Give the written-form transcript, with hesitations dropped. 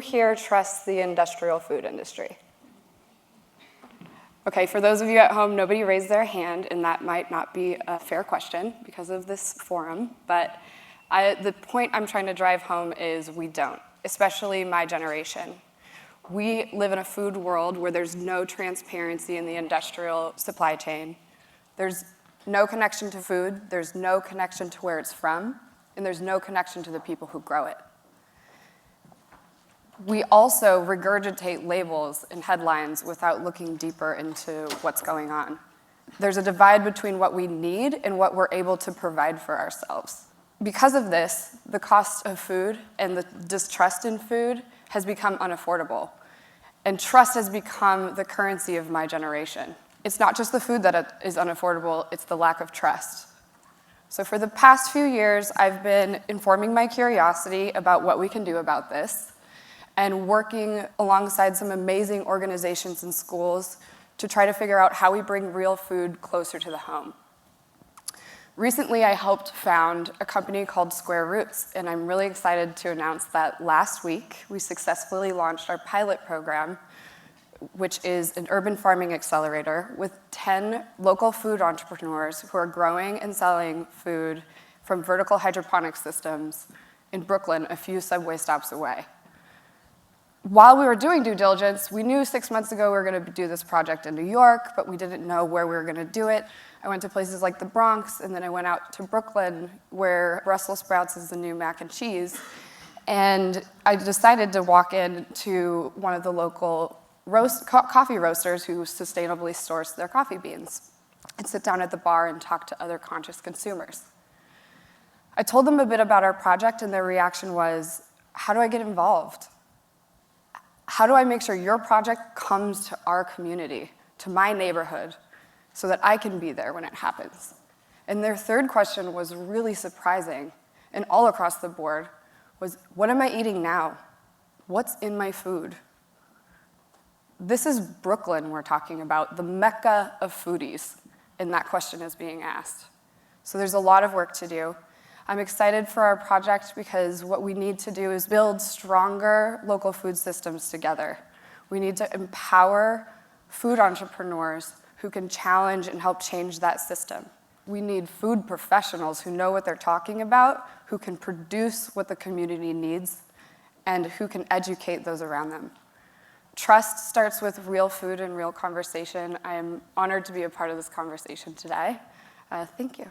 here trusts the industrial food industry? Okay, for those of you at home, nobody raised their hand, and that might not be a fair question because of this forum, but the point I'm trying to drive home is we don't, especially my generation. We live in a food world where there's no transparency in the industrial supply chain. There's no connection to food, there's no connection to where it's from, and there's no connection to the people who grow it. We also regurgitate labels and headlines without looking deeper into what's going on. There's a divide between what we need and what we're able to provide for ourselves. Because of this, the cost of food and the distrust in food has become unaffordable. And trust has become the currency of my generation. It's not just the food that is unaffordable, it's the lack of trust. So for the past few years, I've been informing my curiosity about what we can do about this and working alongside some amazing organizations and schools to try to figure out how we bring real food closer to the home. Recently, I helped found a company called Square Roots, and I'm really excited to announce that last week, we successfully launched our pilot program, which is an urban farming accelerator with 10 local food entrepreneurs who are growing and selling food from vertical hydroponic systems in Brooklyn, a few subway stops away. While we were doing due diligence, we knew 6 months ago we were going to do this project in New York, but we didn't know where we were going to do it. I went to places like the Bronx, and then I went out to Brooklyn, where Brussels sprouts is the new mac and cheese. And I decided to walk into one of the local coffee roasters who sustainably source their coffee beans and sit down at the bar and talk to other conscious consumers. I told them a bit about our project, and their reaction was, how do I get involved? How do I make sure your project comes to our community, to my neighborhood, so that I can be there when it happens? And their third question was really surprising, and all across the board, was, what am I eating now? What's in my food? This is Brooklyn we're talking about, the mecca of foodies, and that question is being asked. So there's a lot of work to do. I'm excited for our project because what we need to do is build stronger local food systems together. We need to empower food entrepreneurs who can challenge and help change that system. We need food professionals who know what they're talking about, who can produce what the community needs, and who can educate those around them. Trust starts with real food and real conversation. I am honored to be a part of this conversation today. Thank you.